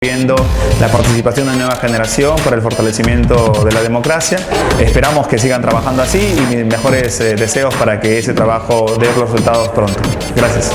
Viendo la participación de la nueva generación para el fortalecimiento de la democracia. Esperamos que sigan trabajando así y mis mejores deseos para que ese trabajo dé los resultados pronto. Gracias.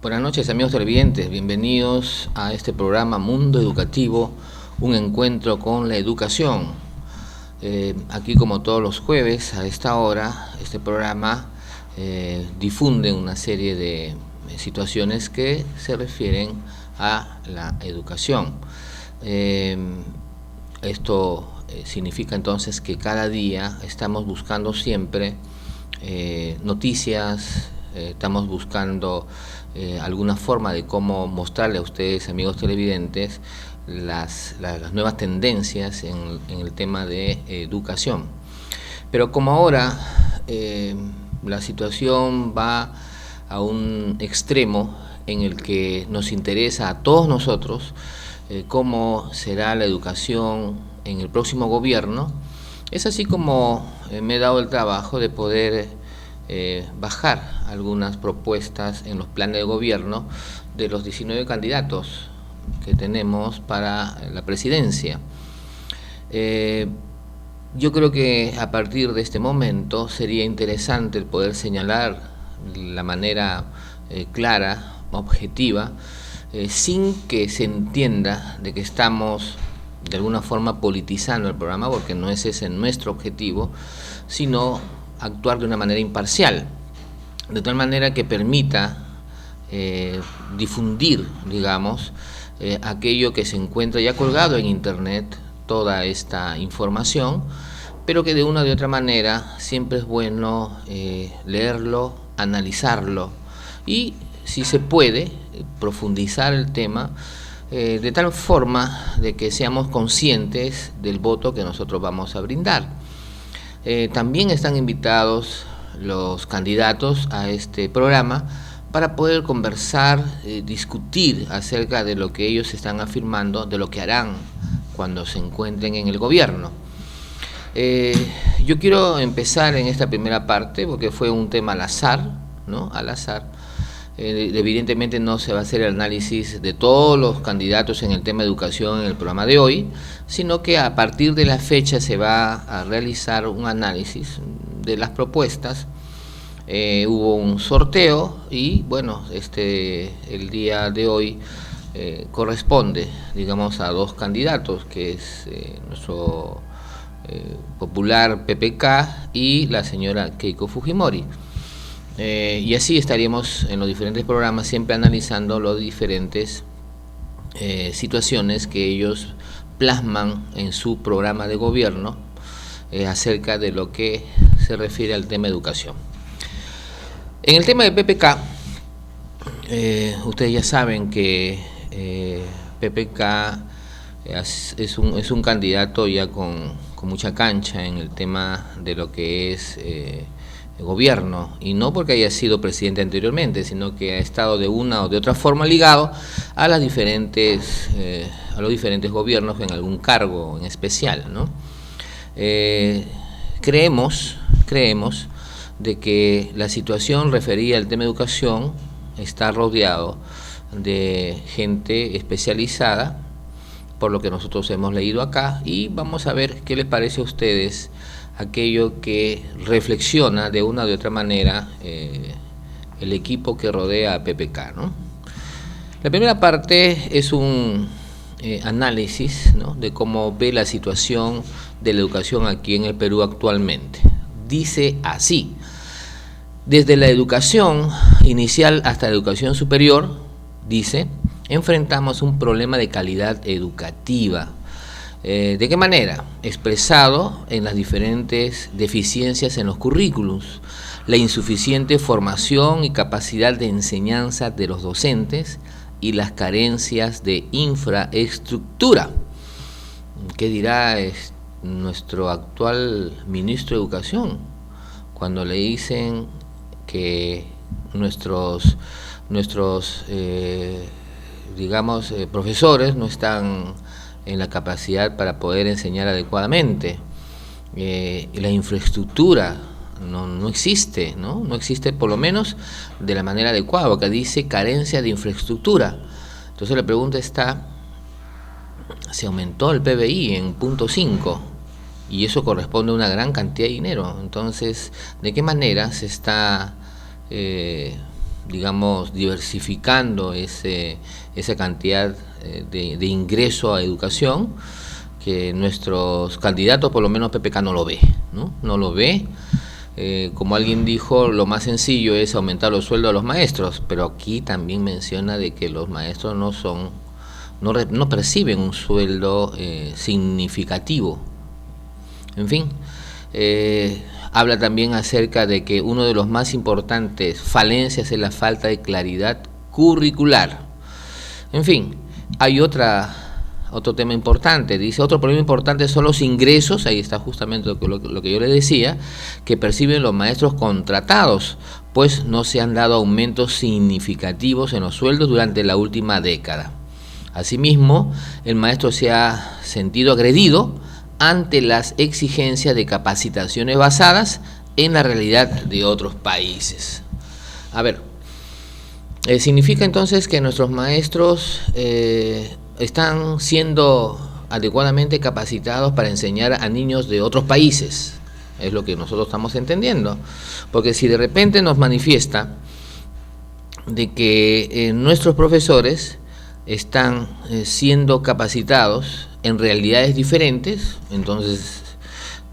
Buenas noches, amigos televidentes, bienvenidos a este programa Mundo Educativo, un encuentro con la educación. Aquí, como todos los jueves a esta hora, este programa difunde una serie de situaciones que se refieren a la educación. Esto significa entonces que cada día estamos buscando siempre noticias, estamos buscando alguna forma de cómo mostrarle a ustedes, amigos televidentes, las nuevas tendencias en el tema de educación. Pero como ahora la situación va a un extremo en el que nos interesa a todos nosotros cómo será la educación en el próximo gobierno, es así como me he dado el trabajo de poder bajar algunas propuestas en los planes de gobierno de los 19 candidatos que tenemos para la presidencia. Yo creo que a partir de este momento sería interesante el poder señalar la manera clara, objetiva, sin que se entienda de que estamos de alguna forma politizando el programa, porque no es ese nuestro objetivo, sino actuar de una manera imparcial, de tal manera que permita difundir, digamos, aquello que se encuentra ya colgado en internet, toda esta información, pero que de una u otra manera siempre es bueno leerlo, analizarlo y, si se puede, profundizar el tema de tal forma de que seamos conscientes del voto que nosotros vamos a brindar. También están invitados los candidatos a este programa para poder conversar, discutir acerca de lo que ellos están afirmando, de lo que harán cuando se encuentren en el gobierno. Yo quiero empezar en esta primera parte porque fue un tema al azar, ¿no? Al azar. Evidentemente no se va a hacer el análisis de todos los candidatos en el tema de educación en el programa de hoy, sino que a partir de la fecha se va a realizar un análisis de las propuestas. Hubo un sorteo y bueno, el día de hoy corresponde, digamos, a dos candidatos, que es nuestro popular PPK y la señora Keiko Fujimori. Y así estaríamos en los diferentes programas siempre analizando las diferentes situaciones que ellos plasman en su programa de gobierno acerca de lo que se refiere al tema de educación. En el tema de PPK, ustedes ya saben que PPK es un candidato ya con mucha cancha en el tema de lo que es gobierno, y no porque haya sido presidente anteriormente, sino que ha estado de una o de otra forma ligado a los diferentes gobiernos en algún cargo en especial, ¿no? Creemos de que la situación referida al tema de educación está rodeado de gente especializada, por lo que nosotros hemos leído acá, y vamos a ver qué les parece a ustedes aquello que reflexiona de una o de otra manera el equipo que rodea a PPK, ¿no? La primera parte es un análisis, ¿no?, de cómo ve la situación de la educación aquí en el Perú actualmente. Dice así: desde la educación inicial hasta la educación superior, dice, enfrentamos un problema de calidad educativa. ¿De qué manera? Expresado en las diferentes deficiencias en los currículos, la insuficiente formación y capacidad de enseñanza de los docentes y las carencias de infraestructura. ¿Qué dirá nuestro actual ministro de Educación cuando le dicen que nuestros profesores no están en la capacidad para poder enseñar adecuadamente? La infraestructura no existe, no existe, por lo menos de la manera adecuada, porque dice carencia de infraestructura. Entonces la pregunta está: se aumentó el PBI en 0.5 y eso corresponde a una gran cantidad de dinero. Entonces, ¿de qué manera se está diversificando esa cantidad de ingreso a educación, que nuestros candidatos, por lo menos PPK, no lo ve, no lo ve? Como alguien dijo, lo más sencillo es aumentar los sueldos a los maestros, pero aquí también menciona de que los maestros no perciben un sueldo significativo. En fin, habla también acerca de que uno de los más importantes falencias es la falta de claridad curricular. En fin, hay otro tema importante. Dice, otro problema importante son los ingresos, ahí está justamente lo que yo le decía, que perciben los maestros contratados, pues no se han dado aumentos significativos en los sueldos durante la última década. Asimismo, el maestro se ha sentido agredido ante las exigencias de capacitaciones basadas en la realidad de otros países. A ver, significa entonces que nuestros maestros están siendo adecuadamente capacitados para enseñar a niños de otros países. Es lo que nosotros estamos entendiendo. Porque si de repente nos manifiesta de que nuestros profesores están siendo capacitados en realidades diferentes, entonces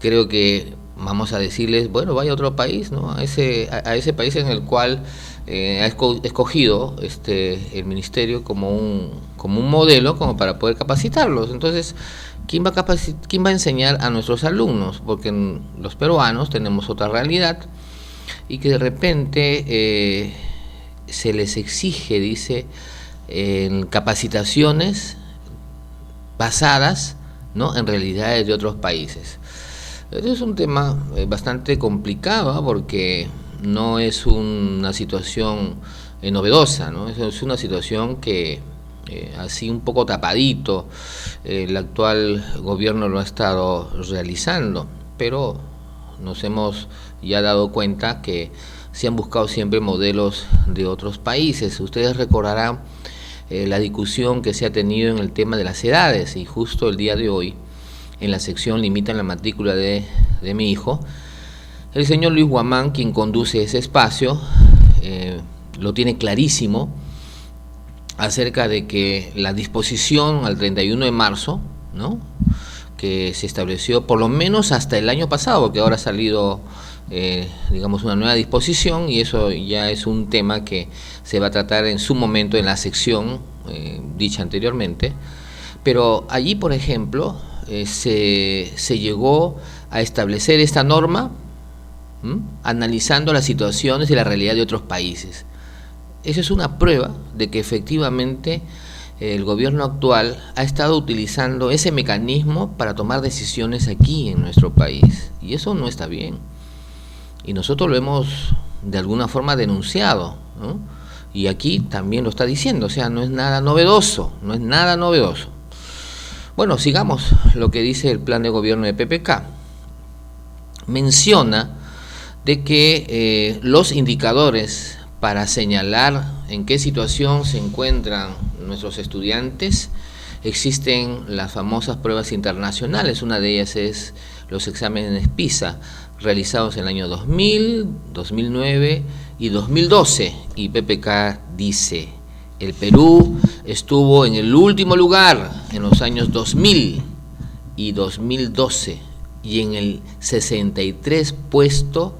creo que vamos a decirles, bueno, vaya a otro país, ¿no? A ese país en el cual ha escogido el ministerio como un modelo como para poder capacitarlos. Entonces, ¿quién va a enseñar a nuestros alumnos? Porque los peruanos tenemos otra realidad y que de repente se les exige, dice, en capacitaciones basadas, ¿no?, en realidades de otros países. Este es un tema bastante complicado, ¿no?, porque no es una situación novedosa, ¿no? Es una situación que así un poco tapadito el actual gobierno lo ha estado realizando, pero nos hemos ya dado cuenta que se han buscado siempre modelos de otros países. Ustedes recordarán la discusión que se ha tenido en el tema de las edades, y justo el día de hoy, en la sección Limitan la matrícula de mi hijo, el señor Luis Guamán, quien conduce ese espacio, lo tiene clarísimo acerca de que la disposición al 31 de marzo, ¿no?, que se estableció por lo menos hasta el año pasado, porque ahora ha salido una nueva disposición, y eso ya es un tema que se va a tratar en su momento en la sección dicha anteriormente. Pero allí, por ejemplo, se llegó a establecer esta norma analizando las situaciones y la realidad de otros países. Eso es una prueba de que efectivamente el gobierno actual ha estado utilizando ese mecanismo para tomar decisiones aquí en nuestro país, y eso no está bien, y nosotros lo hemos de alguna forma denunciado, ¿no? Y aquí también lo está diciendo, o sea, no es nada novedoso. Bueno, sigamos lo que dice el plan de gobierno de PPK. Menciona de que los indicadores para señalar en qué situación se encuentran nuestros estudiantes, existen las famosas pruebas internacionales. Una de ellas es los exámenes PISA, realizados en el año 2000, 2009 y 2012, y PPK dice, El Perú estuvo en el último lugar en los años 2000 y 2012 y en el 63 puesto,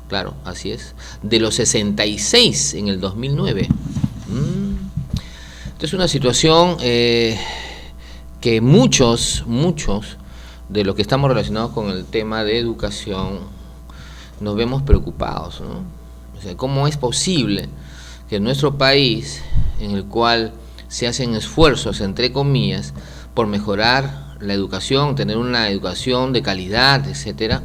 claro, así es, de los 66 en el 2009. Entonces, una situación que muchos de los que estamos relacionados con el tema de educación nos vemos preocupados, ¿no? O sea, ¿cómo es posible que en nuestro país, en el cual se hacen esfuerzos, entre comillas, por mejorar la educación, tener una educación de calidad, etcétera,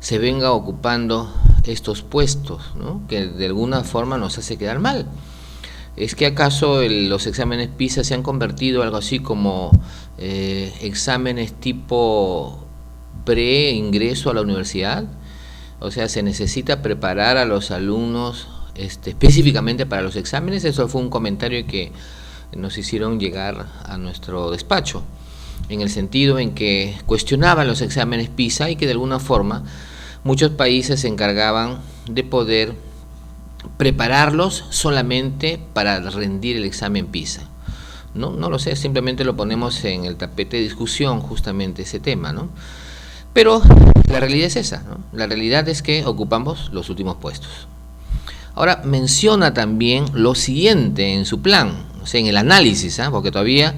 se venga ocupando estos puestos, ¿no?, que de alguna forma nos hace quedar mal? ¿Es que acaso los exámenes PISA se han convertido algo así como exámenes tipo pre-ingreso a la universidad? O sea, ¿se necesita preparar a los alumnos específicamente para los exámenes? Eso fue un comentario que nos hicieron llegar a nuestro despacho, en el sentido en que cuestionaban los exámenes PISA y que de alguna forma muchos países se encargaban de poder prepararlos solamente para rendir el examen PISA. No lo sé, simplemente lo ponemos en el tapete de discusión justamente ese tema, ¿no? Pero la realidad es esa, ¿no? La realidad es que ocupamos los últimos puestos. Ahora, menciona también lo siguiente en su plan, o sea, en el análisis, porque todavía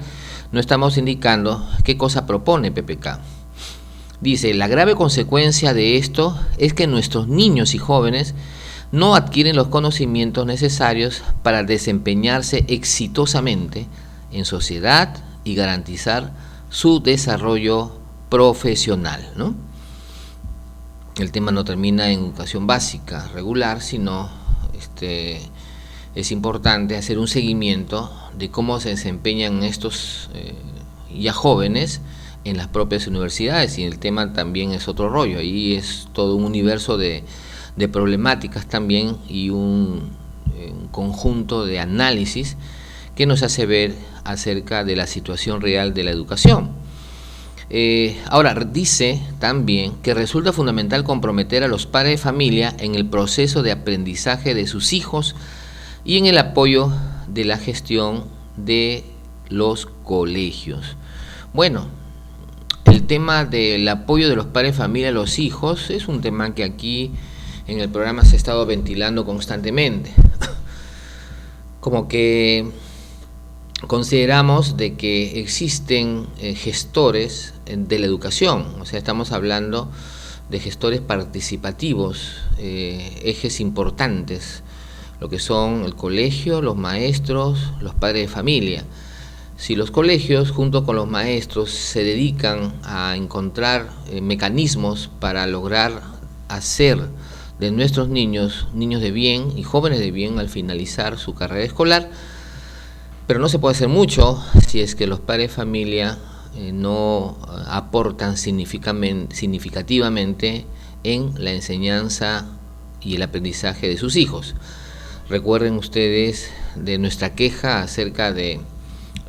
no estamos indicando qué cosa propone PPK. Dice, la grave consecuencia de esto es que nuestros niños y jóvenes no adquieren los conocimientos necesarios para desempeñarse exitosamente en sociedad y garantizar su desarrollo profesional, ¿no? El tema no termina en educación básica regular, sino es importante hacer un seguimiento de cómo se desempeñan estos ya jóvenes en las propias universidades, y el tema también es otro rollo. Ahí es todo un universo de problemáticas también, y un conjunto de análisis que nos hace ver acerca de la situación real de la educación. Ahora, dice también que resulta fundamental comprometer a los padres de familia en el proceso de aprendizaje de sus hijos y en el apoyo de la gestión de los colegios. Bueno, el tema del apoyo de los padres de familia a los hijos es un tema que aquí en el programa se ha estado ventilando constantemente. Como que consideramos de que existen gestores de la educación, o sea, estamos hablando de gestores participativos, ejes importantes, lo que son el colegio, los maestros, los padres de familia. Si los colegios junto con los maestros se dedican a encontrar mecanismos para lograr hacer de nuestros niños de bien y jóvenes de bien al finalizar su carrera escolar, pero no se puede hacer mucho si es que los padres de familia no aportan significativamente en la enseñanza y el aprendizaje de sus hijos. Recuerden ustedes de nuestra queja acerca de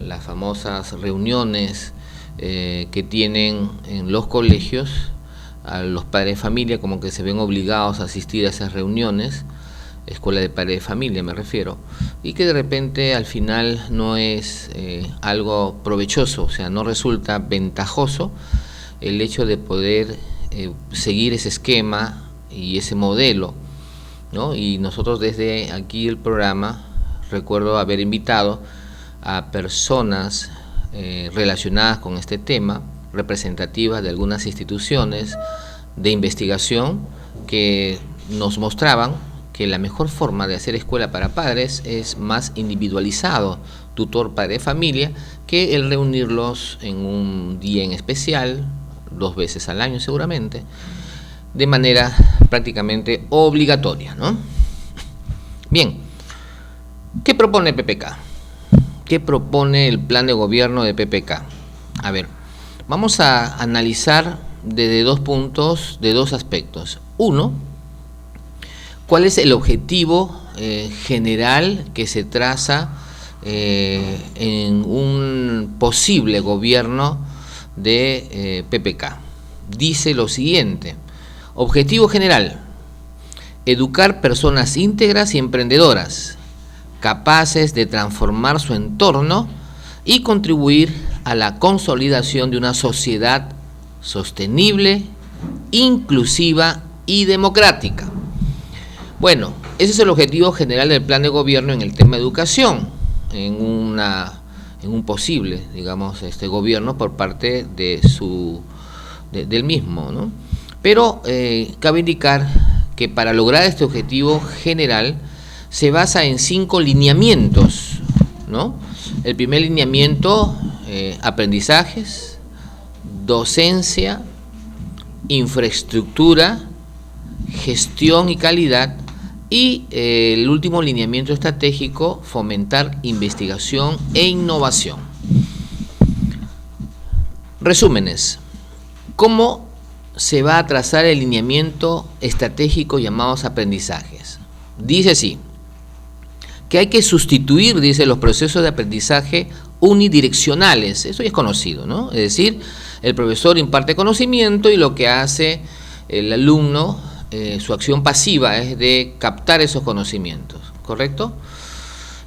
las famosas reuniones que tienen en los colegios a los padres de familia, como que se ven obligados a asistir a esas reuniones, escuela de padres de familia me refiero, y que de repente al final no es algo provechoso, o sea, no resulta ventajoso el hecho de poder seguir ese esquema y ese modelo, ¿no? Y nosotros desde aquí el programa, recuerdo haber invitado a personas relacionadas con este tema, representativas de algunas instituciones de investigación, que nos mostraban que la mejor forma de hacer escuela para padres es más individualizado, tutor padre de familia, que el reunirlos en un día en especial, 2 veces al año seguramente, de manera prácticamente obligatoria, ¿no? Bien, ¿qué propone PPK? ¿Qué propone el plan de gobierno de PPK? A ver, vamos a analizar desde 2 puntos, de 2 aspectos. Uno, ¿cuál es el objetivo general que se traza en un posible gobierno de PPK? Dice lo siguiente: objetivo general, educar personas íntegras y emprendedoras capaces de transformar su entorno y contribuir a la consolidación de una sociedad sostenible, inclusiva y democrática. Bueno, ese es el objetivo general del plan de gobierno en el tema educación, en un posible, digamos, gobierno por parte del mismo, ¿no? Pero cabe indicar que para lograr este objetivo general se basa en 5 lineamientos, ¿no? El primer lineamiento, aprendizajes, docencia, infraestructura, gestión y calidad, y el último lineamiento estratégico, fomentar investigación e innovación. Resúmenes. ¿Cómo se va a trazar el lineamiento estratégico llamados aprendizajes? Dice así, que hay que sustituir, dice, los procesos de aprendizaje unidireccionales. Eso ya es conocido, ¿no? Es decir, el profesor imparte conocimiento y lo que hace el alumno, su acción pasiva es de captar esos conocimientos, ¿correcto?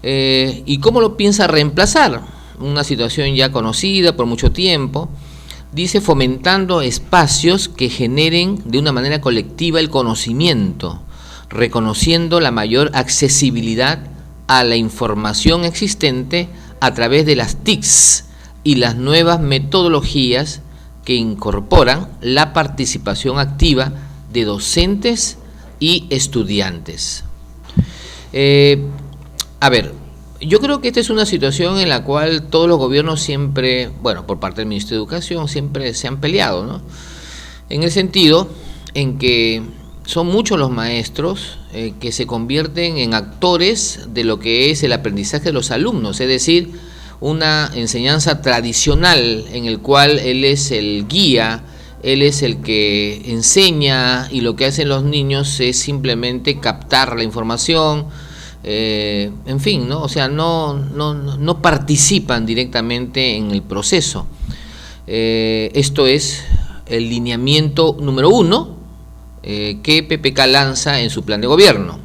¿Y cómo lo piensa reemplazar? Una situación ya conocida por mucho tiempo. Dice, fomentando espacios que generen de una manera colectiva el conocimiento, reconociendo la mayor accesibilidad a la información existente a través de las TICs y las nuevas metodologías que incorporan la participación activa de docentes y estudiantes. A ver, yo creo que esta es una situación en la cual todos los gobiernos siempre, bueno, por parte del Ministerio de Educación, siempre se han peleado, ¿no? En el sentido en que son muchos los maestros que se convierten en actores de lo que es el aprendizaje de los alumnos, es decir, una enseñanza tradicional en el cual él es el guía, él es el que enseña y lo que hacen los niños es simplemente captar la información, en fin, ¿no? O sea, no participan directamente en el proceso. Esto es el lineamiento número 1 que PPK lanza en su plan de gobierno.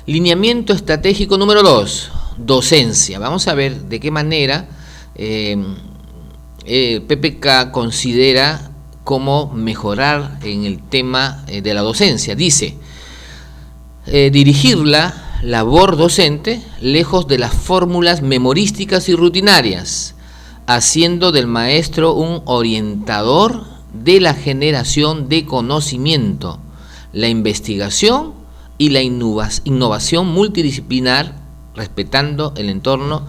Lineamiento estratégico número 2, docencia. Vamos a ver de qué manera PPK considera cómo mejorar en el tema de la docencia. Dice, dirigir la labor docente lejos de las fórmulas memorísticas y rutinarias, haciendo del maestro un orientador de la generación de conocimiento, la investigación y la innovación multidisciplinar, respetando el entorno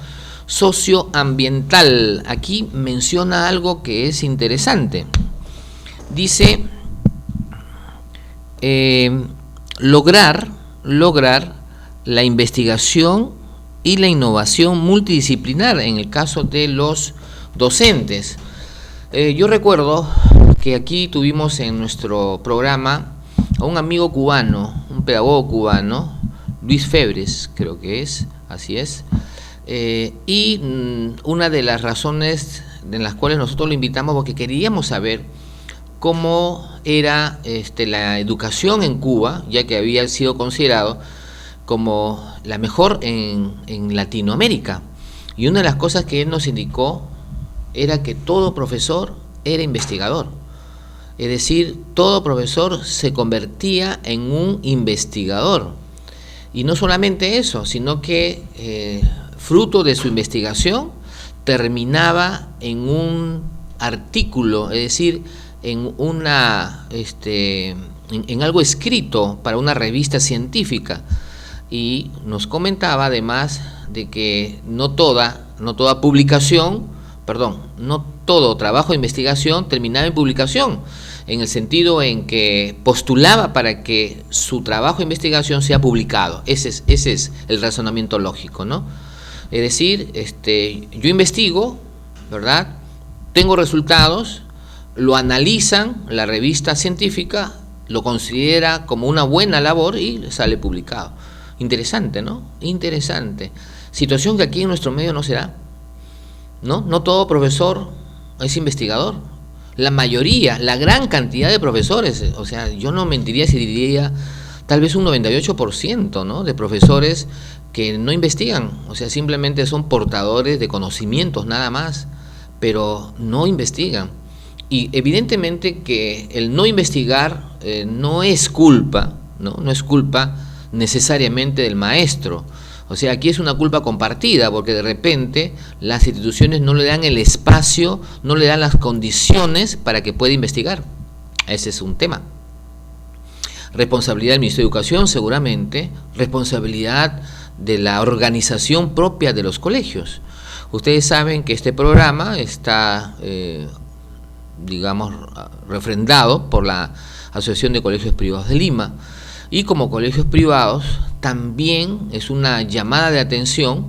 socioambiental. Aquí menciona algo que es interesante. Dice, lograr la investigación y la innovación multidisciplinar en el caso de los docentes. Yo recuerdo que aquí tuvimos en nuestro programa a un amigo cubano, un pedagogo cubano, Luis Febres, creo que es, así es, y una de las razones en las cuales nosotros lo invitamos porque queríamos saber cómo era la educación en Cuba, ya que había sido considerado como la mejor en Latinoamérica. Y una de las cosas que él nos indicó era que todo profesor era investigador. Es decir, todo profesor se convertía en un investigador. Y no solamente eso, sino que fruto de su investigación terminaba en un artículo, es decir, en algo escrito para una revista científica. Y nos comentaba además de que no todo trabajo de investigación terminaba en publicación, en el sentido en que postulaba para que su trabajo de investigación sea publicado. Ese es el razonamiento lógico, ¿no? Es decir, yo investigo, ¿verdad? Tengo resultados, lo analizan, la revista científica lo considera como una buena labor y sale publicado. Interesante, ¿no? Interesante. Situación que aquí en nuestro medio no se da, ¿no? No todo profesor es investigador. La mayoría, la gran cantidad de profesores, o sea, yo no mentiría si diría tal vez un 98%, ¿no?, de profesores que no investigan, o sea, simplemente son portadores de conocimientos nada más, pero no investigan. Y evidentemente que el no investigar no es culpa, no es culpa necesariamente del maestro. O sea, aquí es una culpa compartida, porque de repente las instituciones no le dan el espacio, no le dan las condiciones para que pueda investigar. Ese es un tema. Responsabilidad del Ministerio de Educación, seguramente, responsabilidad de la organización propia de los colegios. Ustedes saben que este programa está, digamos, refrendado por la Asociación de Colegios Privados de Lima, y como colegios privados también es una llamada de atención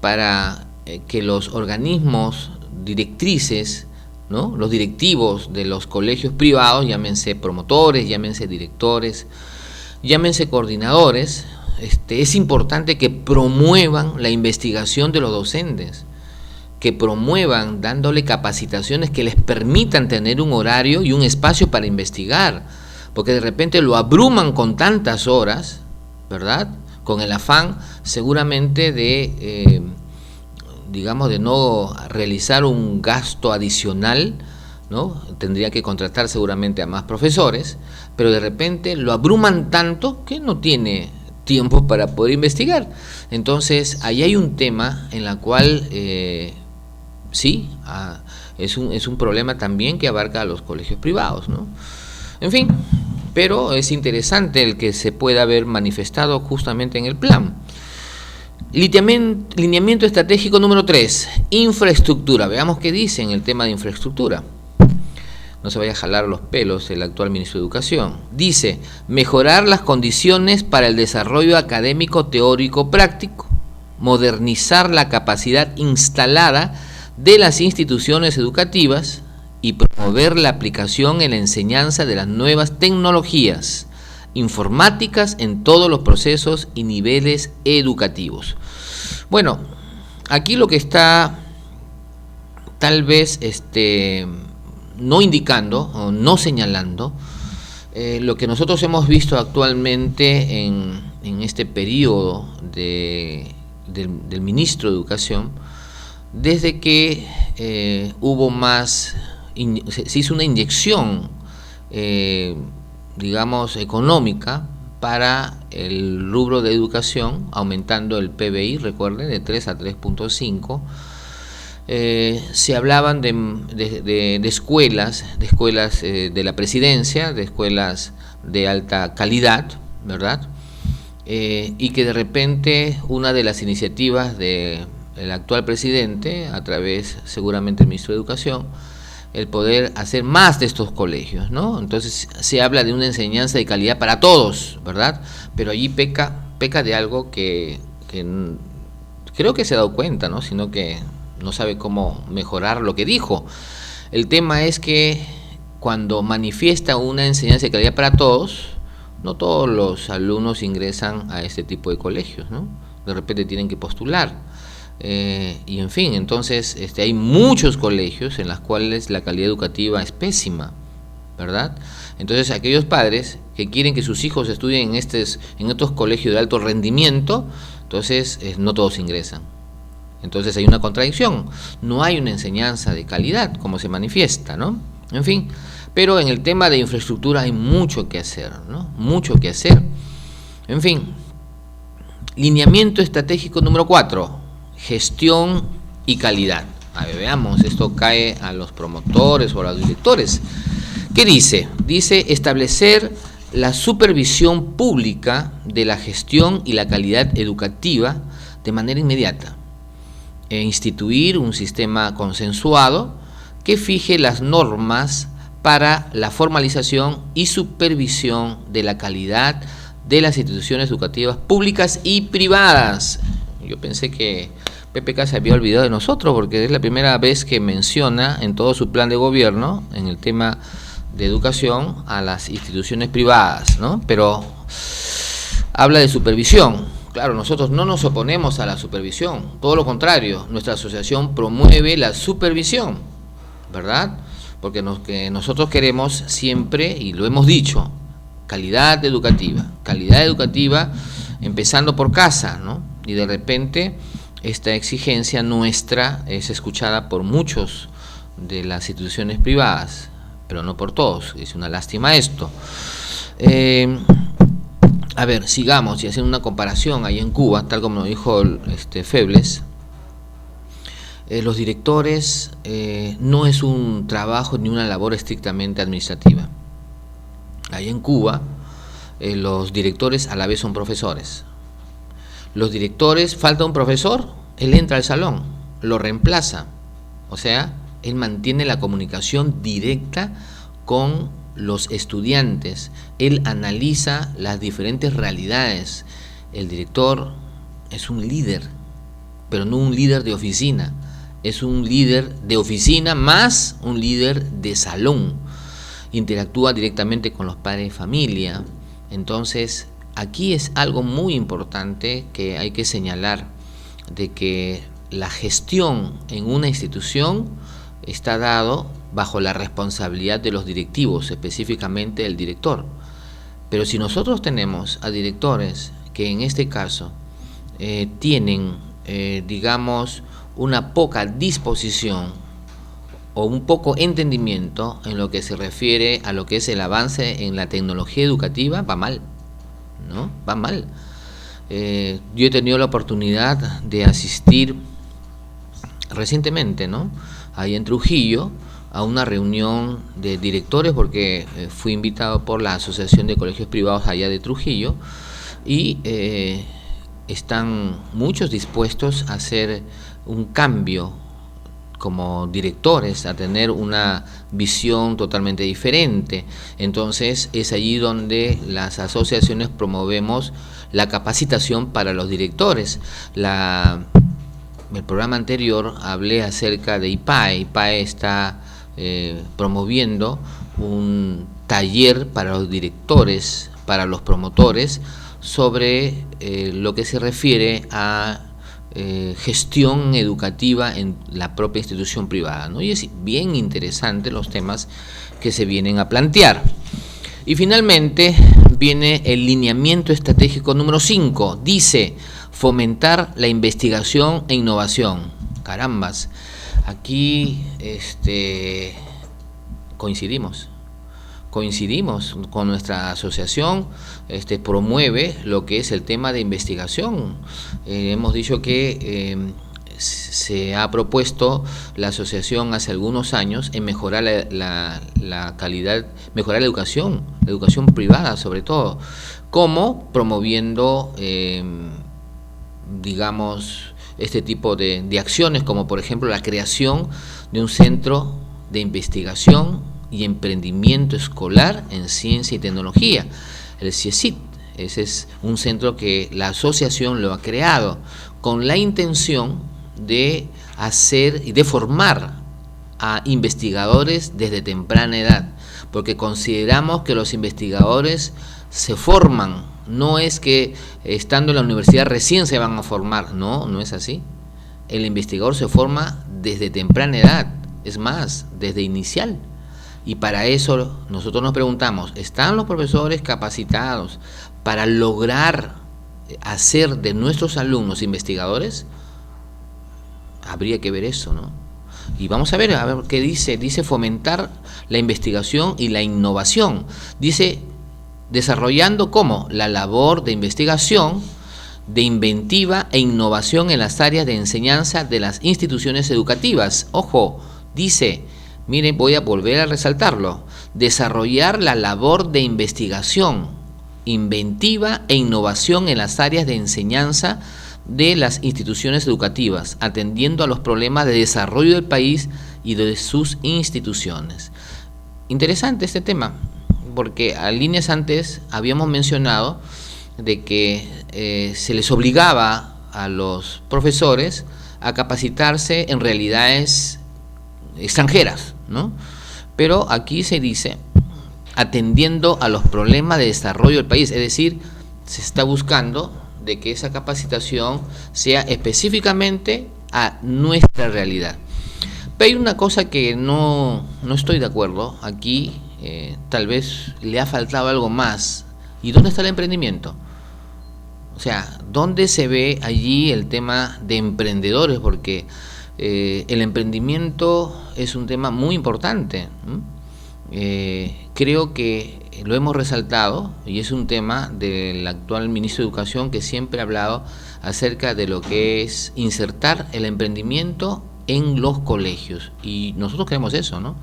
para que los organismos directrices, ¿no?, los directivos de los colegios privados, llámense promotores, llámense directores, llámense coordinadores, es importante que promuevan la investigación de los docentes, que promuevan dándole capacitaciones que les permitan tener un horario y un espacio para investigar, porque de repente lo abruman con tantas horas, ¿verdad?, con el afán seguramente de, digamos, de no realizar un gasto adicional, ¿no? Tendría que contratar seguramente a más profesores, pero de repente lo abruman tanto que no tiene tiempo para poder investigar. Entonces, ahí hay un tema en la cual, sí, es un problema también que abarca a los colegios privados, ¿no? En fin, pero es interesante el que se pueda haber manifestado justamente en el plan. Lineamiento estratégico número 3, infraestructura. Veamos qué dice en el tema de infraestructura. No se vaya a jalar los pelos el actual ministro de Educación. Dice, mejorar las condiciones para el desarrollo académico, teórico, práctico, modernizar la capacidad instalada de las instituciones educativas y promover la aplicación en la enseñanza de las nuevas tecnologías informáticas en todos los procesos y niveles educativos. Bueno, aquí lo que está tal vez no indicando o no señalando lo que nosotros hemos visto actualmente en este periodo del ministro de Educación, desde que hubo se hizo una inyección, digamos, económica para el rubro de educación, aumentando el PBI, recuerden, de 3 a 3.5. Se hablaban de escuelas de la presidencia, de escuelas de alta calidad, ¿verdad? Y que de repente una de las iniciativas del actual presidente, a través seguramente del ministro de Educación, el poder hacer más de estos colegios, ¿no? Entonces se habla de una enseñanza de calidad para todos, ¿verdad? Pero allí peca de algo que creo que se ha dado cuenta, ¿no?, sino que no sabe cómo mejorar lo que dijo. El tema es que cuando manifiesta una enseñanza de calidad para todos, no todos los alumnos ingresan a este tipo de colegios, ¿no? De repente tienen que postular. Y en fin, entonces hay muchos colegios en los cuales la calidad educativa es pésima, ¿verdad? Entonces aquellos padres que quieren que sus hijos estudien en estos colegios de alto rendimiento, entonces no todos ingresan. Entonces hay una contradicción, no hay una enseñanza de calidad como se manifiesta, ¿no? En fin, pero en el tema de infraestructura hay mucho que hacer, ¿no? Mucho que hacer. En fin, lineamiento estratégico número 4, gestión y calidad. A ver, veamos, esto cae a los promotores o a los directores. ¿Qué dice? Dice establecer la supervisión pública de la gestión y la calidad educativa de manera inmediata, e instituir un sistema consensuado que fije las normas para la formalización y supervisión de la calidad de las instituciones educativas públicas y privadas. Yo pensé que PPK se había olvidado de nosotros, porque es la primera vez que menciona en todo su plan de gobierno, en el tema de educación, a las instituciones privadas, ¿no? Pero habla de supervisión. Claro, nosotros no nos oponemos a la supervisión, todo lo contrario, nuestra asociación promueve la supervisión, ¿verdad? Porque nosotros queremos siempre, y lo hemos dicho, calidad educativa empezando por casa, ¿no? Y de repente esta exigencia nuestra es escuchada por muchos de las instituciones privadas, pero no por todos. Es una lástima esto. A ver, sigamos y haciendo una comparación ahí en Cuba, tal como lo dijo Febles. Los directores no es un trabajo ni una labor estrictamente administrativa. Ahí en Cuba, los directores a la vez son profesores. Los directores, falta un profesor, él entra al salón, lo reemplaza. O sea, él mantiene la comunicación directa con los estudiantes, él analiza las diferentes realidades. El director es un líder, pero no un líder de oficina, es un líder de oficina más un líder de salón. Interactúa directamente con los padres de familia. Entonces, aquí es algo muy importante que hay que señalar, de que la gestión en una institución está dado bajo la responsabilidad de los directivos, específicamente del director. Pero si nosotros tenemos a directores que en este caso tienen, digamos, una poca disposición o un poco entendimiento en lo que se refiere a lo que es el avance en la tecnología educativa, va mal, ¿no? Va mal. Yo he tenido la oportunidad de asistir recientemente, ¿no?, ahí en Trujillo, a una reunión de directores, porque fui invitado por la Asociación de Colegios Privados allá de Trujillo, y están muchos dispuestos a hacer un cambio como directores, a tener una visión totalmente diferente. Entonces es allí donde las asociaciones promovemos la capacitación para los directores. El programa anterior hablé acerca de IPAE. IPAE está promoviendo un taller para los directores, para los promotores, sobre lo que se refiere a gestión educativa en la propia institución privada, ¿no? Y es bien interesante los temas que se vienen a plantear. Y finalmente viene el lineamiento estratégico número 5. Dice: fomentar la investigación e innovación. Carambas, aquí coincidimos con nuestra asociación. Promueve lo que es el tema de investigación. Hemos dicho que se ha propuesto la asociación hace algunos años en mejorar la calidad, mejorar la educación privada sobre todo, como promoviendo digamos este tipo de acciones, como por ejemplo la creación de un centro de investigación y emprendimiento escolar en ciencia y tecnología, el CIECIT. Ese es un centro que la asociación lo ha creado con la intención de hacer y de formar a investigadores desde temprana edad, porque consideramos que los investigadores se forman, no es que estando en la universidad recién se van a formar, no es así. El investigador se forma desde temprana edad, es más, desde inicial. Y para eso nosotros nos preguntamos, ¿están los profesores capacitados para lograr hacer de nuestros alumnos investigadores? Habría que ver eso, ¿no? Y vamos a ver qué dice. Dice fomentar la investigación y la innovación. Dice desarrollando ¿cómo? La labor de investigación, de inventiva e innovación en las áreas de enseñanza de las instituciones educativas. Ojo, dice, miren, voy a volver a resaltarlo, desarrollar la labor de investigación, inventiva e innovación en las áreas de enseñanza de las instituciones educativas, atendiendo a los problemas de desarrollo del país y de sus instituciones. Interesante este tema, porque a líneas antes habíamos mencionado de que se les obligaba a los profesores a capacitarse en realidades extranjeras, ¿no? Pero aquí se dice atendiendo a los problemas de desarrollo del país, es decir, se está buscando de que esa capacitación sea específicamente a nuestra realidad. Pero hay una cosa que no estoy de acuerdo aquí, tal vez le ha faltado algo más. ¿Y dónde está el emprendimiento? O sea, ¿dónde se ve allí el tema de emprendedores? Porque el emprendimiento es un tema muy importante. Creo que lo hemos resaltado y es un tema del actual ministro de Educación, que siempre ha hablado acerca de lo que es insertar el emprendimiento en los colegios, y nosotros creemos eso, ¿no?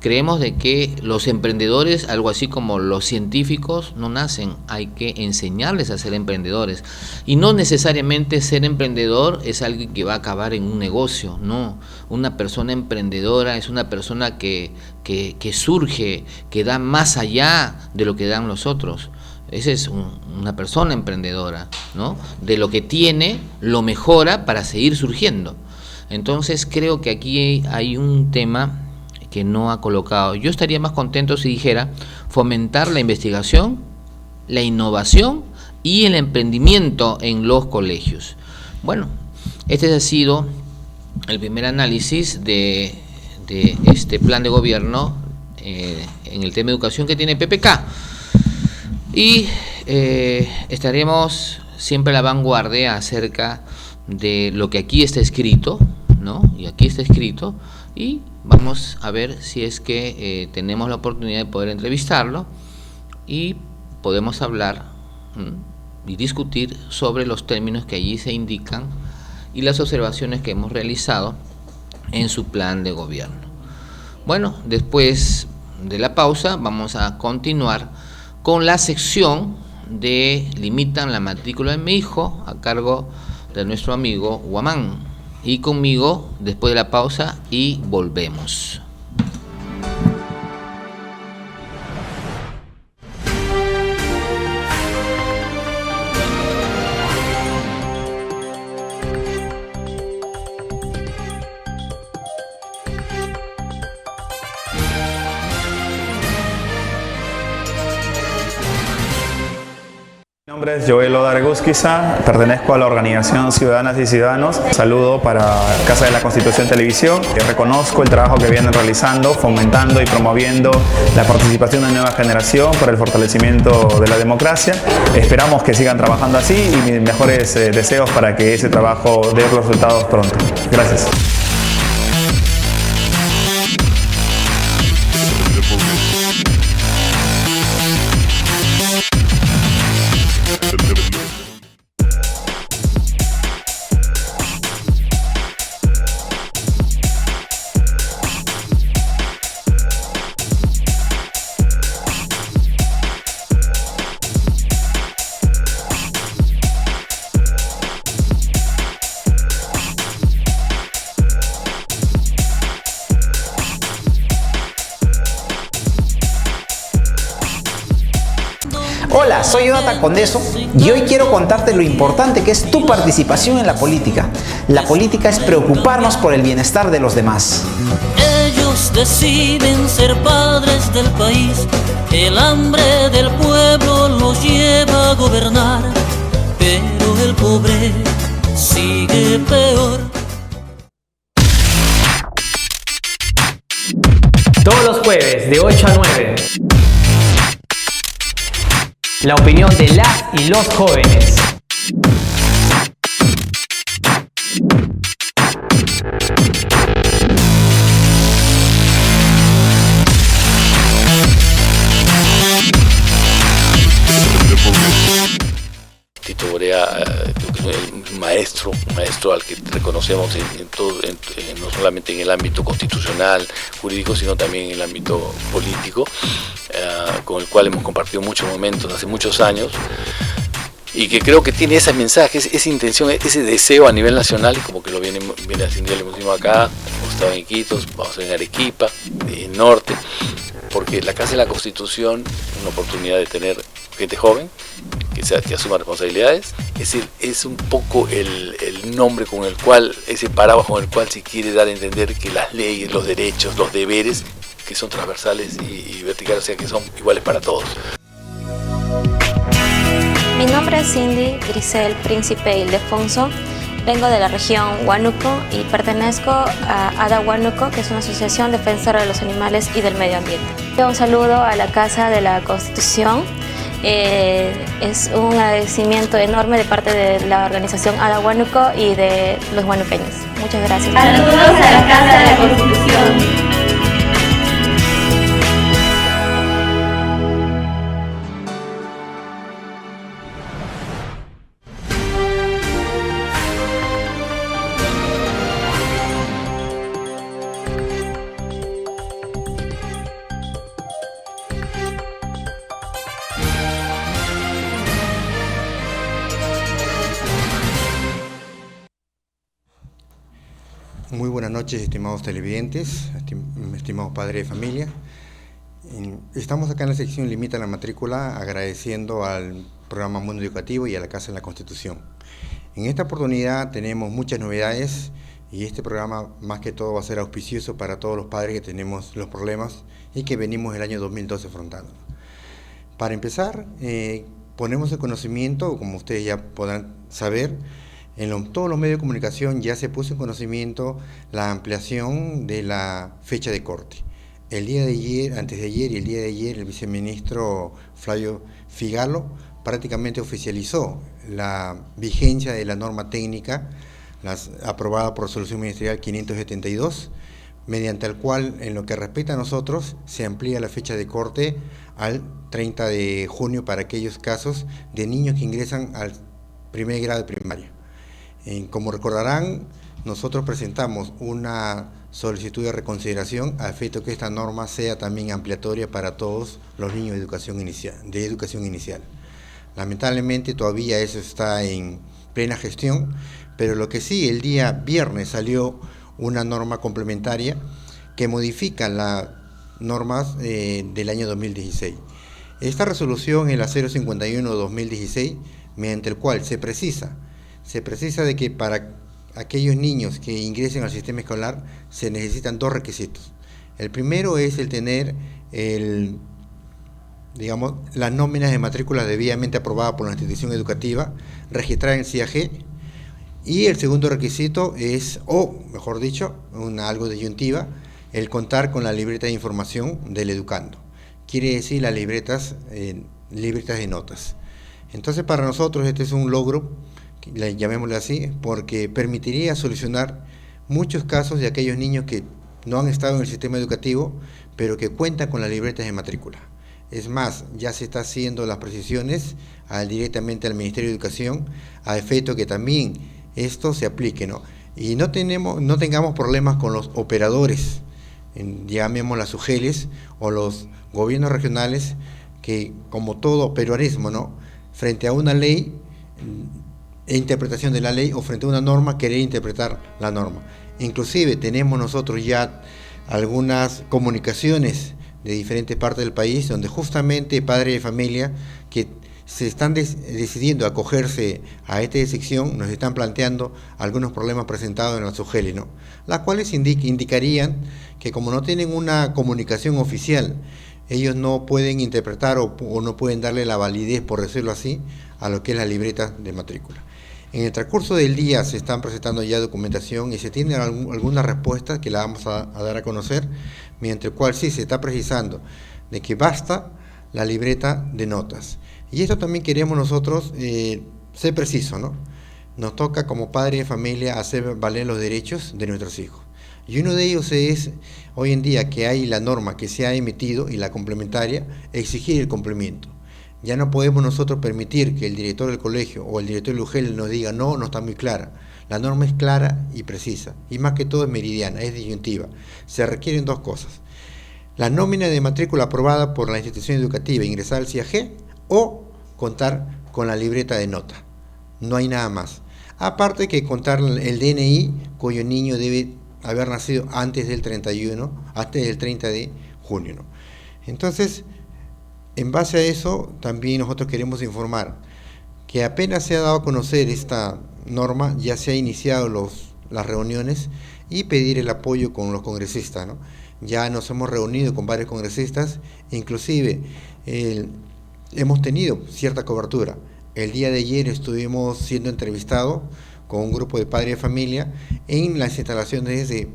Creemos de que los emprendedores, algo así como los científicos, no nacen, hay que enseñarles a ser emprendedores. Y no necesariamente ser emprendedor es alguien que va a acabar en un negocio, no. Una persona emprendedora es una persona que surge, que da más allá de lo que dan los otros. Esa es una persona emprendedora, ¿no? De lo que tiene, lo mejora para seguir surgiendo. Entonces creo que aquí hay un tema que no ha colocado. Yo estaría más contento si dijera fomentar la investigación, la innovación y el emprendimiento en los colegios. Bueno, este ha sido el primer análisis de este plan de gobierno en el tema de educación que tiene PPK. Y estaremos siempre a la vanguardia acerca de lo que aquí está escrito, ¿no? Y aquí está escrito, y vamos a ver si es que tenemos la oportunidad de poder entrevistarlo y podemos hablar y discutir sobre los términos que allí se indican y las observaciones que hemos realizado en su plan de gobierno. Bueno, después de la pausa vamos a continuar con la sección de Limitan la matrícula de mi hijo, a cargo de nuestro amigo Guamán. Y conmigo después de la pausa y volvemos. Mi nombre es Joel Odargusquiza, pertenezco a la organización Ciudadanas y Ciudadanos. Saludo para Casa de la Constitución Televisión. Reconozco el trabajo que vienen realizando, fomentando y promoviendo la participación de la nueva generación para el fortalecimiento de la democracia. Esperamos que sigan trabajando así y mis mejores deseos para que ese trabajo dé resultados pronto. Gracias. Hola, soy Jonathan Condeso y hoy quiero contarte lo importante que es tu participación en la política. La política es preocuparnos por el bienestar de los demás. Ellos deciden ser padres del país, el hambre del pueblo los lleva a gobernar, pero el pobre sigue peor. Todos los jueves de 8 a 9. La opinión de las y los jóvenes. Tito Borea, un maestro al que reconocemos no solamente en el ámbito constitucional, jurídico, sino también en el ámbito político, con el cual hemos compartido muchos momentos hace muchos años, y que creo que tiene ese mensaje, esa intención, ese deseo a nivel nacional, y como que lo viene haciendo, lo hicimos acá, hemos estado en Iquitos, vamos a estar en Arequipa, en Norte, porque la Casa de la Constitución es una oportunidad de tener gente joven que asuma responsabilidades. Es decir, es un poco el nombre con el cual, ese paraguas con el cual se quiere dar a entender que las leyes, los derechos, los deberes, que son transversales y verticales, o sea, que son iguales para todos. Mi nombre es Cindy Grisel Príncipe Ildefonso. Vengo de la región Huánuco y pertenezco a ADA Huánuco, que es una asociación defensora de los animales y del medio ambiente. Un saludo a la Casa de la Constitución. Es un agradecimiento enorme de parte de la organización ADA Huánuco y de los huanuqueños. Muchas gracias. Saludos a la Casa de la Constitución. Muy buenas noches, estimados televidentes, estimados padres de familia. Estamos acá en la sección Limita la Matrícula agradeciendo al programa Mundo Educativo y a la Casa de la Constitución. En esta oportunidad tenemos muchas novedades y este programa más que todo va a ser auspicioso para todos los padres que tenemos los problemas y que venimos el año 2012 afrontando. Para empezar, ponemos el conocimiento, como ustedes ya podrán saber, todos los medios de comunicación ya se puso en conocimiento la ampliación de la fecha de corte. El día de ayer, antes de ayer y el día de ayer, el viceministro Flavio Figalo prácticamente oficializó la vigencia de la norma técnica aprobada por Resolución Ministerial 572, mediante el cual, en lo que respecta a nosotros, se amplía la fecha de corte al 30 de junio para aquellos casos de niños que ingresan al primer grado de primaria. Como recordarán, nosotros presentamos una solicitud de reconsideración a efecto que esta norma sea también ampliatoria para todos los niños de educación inicial. Lamentablemente todavía eso está en plena gestión, pero lo que sí, el día viernes salió una norma complementaria que modifica las normas del año 2016. Esta resolución es la 051-2016, mediante el cual se precisa de que para aquellos niños que ingresen al sistema escolar se necesitan dos requisitos. El primero es el tener las nóminas de matrícula debidamente aprobadas por la institución educativa, registrada en el CIAG, y el segundo requisito es, o mejor dicho, algo disyuntiva, el contar con la libreta de información del educando. Quiere decir las libretas de notas. Entonces, para nosotros este es un logro, llamémosle así, porque permitiría solucionar muchos casos de aquellos niños que no han estado en el sistema educativo, pero que cuentan con las libretas de matrícula. Es más, ya se está haciendo las precisiones directamente al Ministerio de Educación, a efecto que también esto se aplique, ¿no? Y no tengamos problemas con los operadores, llamémoslas las UGELes o los gobiernos regionales, que como todo peruanismo, ¿no?, frente a una ley e interpretación de la ley o frente a una norma, querer interpretar la norma. Inclusive tenemos nosotros ya algunas comunicaciones de diferentes partes del país donde justamente padres de familia que se están decidiendo acogerse a esta sección nos están planteando algunos problemas presentados en la SUGELI, ¿no?, las cuales indicarían que como no tienen una comunicación oficial, ellos no pueden interpretar o no pueden darle la validez, por decirlo así, a lo que es la libreta de matrícula. En el transcurso del día se están presentando ya documentación y se tienen algunas respuestas que la vamos a dar a conocer, mediante el cual sí se está precisando de que basta la libreta de notas. Y esto también queremos nosotros ser precisos, ¿no? Nos toca como padres de familia hacer valer los derechos de nuestros hijos. Y uno de ellos es, hoy en día que hay la norma que se ha emitido y la complementaria, exigir el cumplimiento. Ya no podemos nosotros permitir que el director del colegio o el director del UGEL nos diga no está muy clara. La norma es clara y precisa, y más que todo es meridiana, es disyuntiva. Se requieren dos cosas: la nómina de matrícula aprobada por la institución educativa, ingresar al CIAG, o contar con la libreta de nota. No hay nada más. Aparte que contar el DNI, cuyo niño debe haber nacido antes del 30 de junio, ¿no? Entonces, en base a eso, también nosotros queremos informar que apenas se ha dado a conocer esta norma, ya se han iniciado las reuniones y pedir el apoyo con los congresistas, ¿no? Ya nos hemos reunido con varios congresistas, inclusive hemos tenido cierta cobertura. El día de ayer estuvimos siendo entrevistados con un grupo de padres de familia en las instalaciones de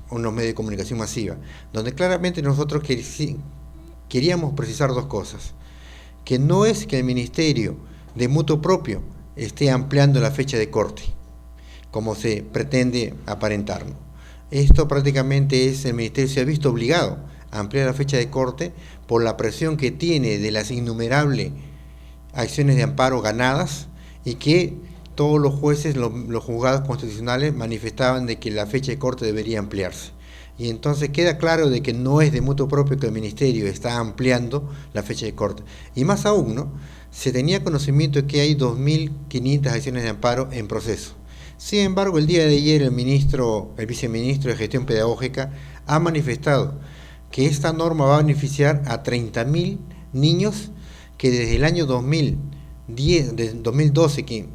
unos medios de comunicación masiva, donde claramente nosotros queríamos precisar dos cosas: que no es que el Ministerio de Mutuo Propio esté ampliando la fecha de corte, como se pretende aparentar, ¿no? Esto prácticamente es, el Ministerio se ha visto obligado a ampliar la fecha de corte por la presión que tiene de las innumerables acciones de amparo ganadas, y que todos los jueces, los juzgados constitucionales manifestaban de que la fecha de corte debería ampliarse. Y entonces queda claro de que no es de mutuo propio que el Ministerio está ampliando la fecha de corte. Y más aún, ¿no? Se tenía conocimiento de que hay 2.500 acciones de amparo en proceso. Sin embargo, el día de ayer el viceministro de Gestión Pedagógica ha manifestado que esta norma va a beneficiar a 30.000 niños que desde el año 2012, que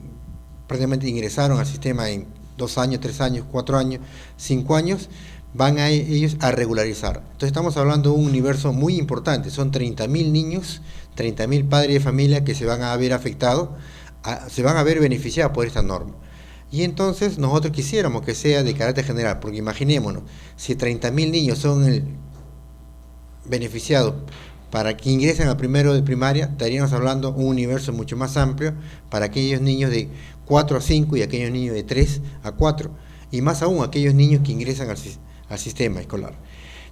prácticamente ingresaron al sistema en 2 años, 3 años, 4 años, 5 años, van a ellos a regularizar. Entonces estamos hablando de un universo muy importante, son 30.000 niños, 30.000 padres de familia que se van a ver afectados, se van a ver beneficiados por esta norma. Y entonces nosotros quisiéramos que sea de carácter general, porque imaginémonos, si 30.000 niños son beneficiados para que ingresen al primero de primaria, estaríamos hablando de un universo mucho más amplio para aquellos niños de 4 a 5 y aquellos niños de 3 a 4, y más aún aquellos niños que ingresan al sistema escolar.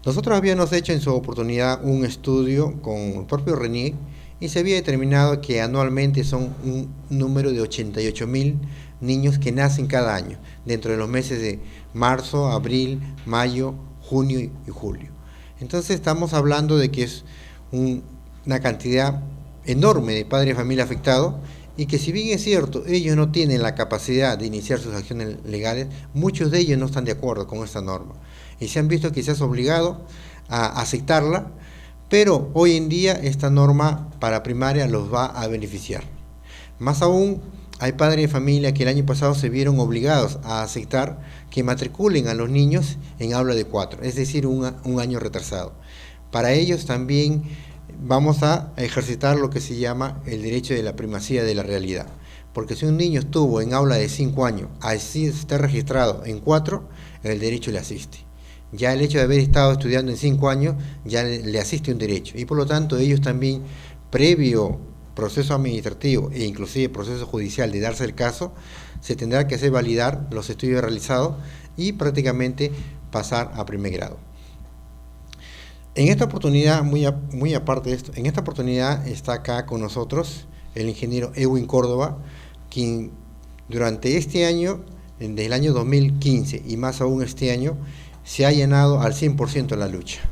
Nosotros habíamos hecho en su oportunidad un estudio con el propio RENIEC y se había determinado que anualmente son un número de 88.000 niños que nacen cada año, dentro de los meses de marzo, abril, mayo, junio y julio. Entonces estamos hablando de que es una cantidad enorme de padres de familia afectados, y que si bien es cierto, ellos no tienen la capacidad de iniciar sus acciones legales, muchos de ellos no están de acuerdo con esta norma y se han visto quizás obligados a aceptarla, pero hoy en día esta norma para primaria los va a beneficiar. Más aún, hay padres de familia que el año pasado se vieron obligados a aceptar que matriculen a los niños en aula de 4, es decir, un año retrasado. Para ellos también vamos a ejercitar lo que se llama el derecho de la primacía de la realidad, porque si un niño estuvo en aula de 5 años, así está registrado en 4, el derecho le asiste. Ya el hecho de haber estado estudiando en 5 años, ya le asiste un derecho, y por lo tanto ellos también, previo proceso administrativo e inclusive proceso judicial de darse el caso, se tendrá que hacer validar los estudios realizados y prácticamente pasar a primer grado. En esta oportunidad, muy aparte de esto, en esta oportunidad está acá con nosotros el ingeniero Edwin Córdoba, quien durante este año, desde el año 2015 y más aún este año, se ha llenado al 100% en la lucha.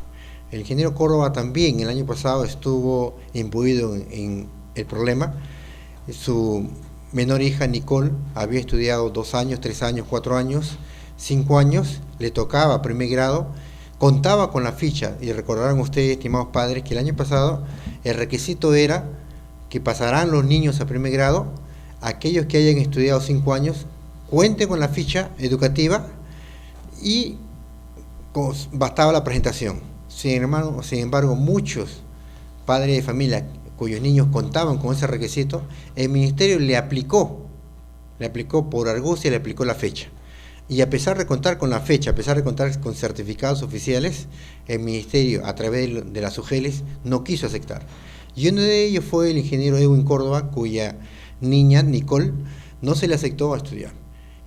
El ingeniero Córdoba también el año pasado estuvo imbuido en el problema. Su menor hija Nicole había estudiado 2 años, 3 años, 4 años, 5 años, le tocaba primer grado, contaba con la ficha, y recordarán ustedes, estimados padres, que el año pasado el requisito era que pasarán los niños a primer grado, aquellos que hayan estudiado 5 años, cuenten con la ficha educativa y bastaba la presentación. Sin embargo, muchos padres de familia cuyos niños contaban con ese requisito, el Ministerio le aplicó por argucia, le aplicó la fecha. Y a pesar de contar con la fecha, a pesar de contar con certificados oficiales, el Ministerio, a través de las UGELES, no quiso aceptar. Y uno de ellos fue el ingeniero Edwin Córdoba, cuya niña, Nicole, no se le aceptó a estudiar.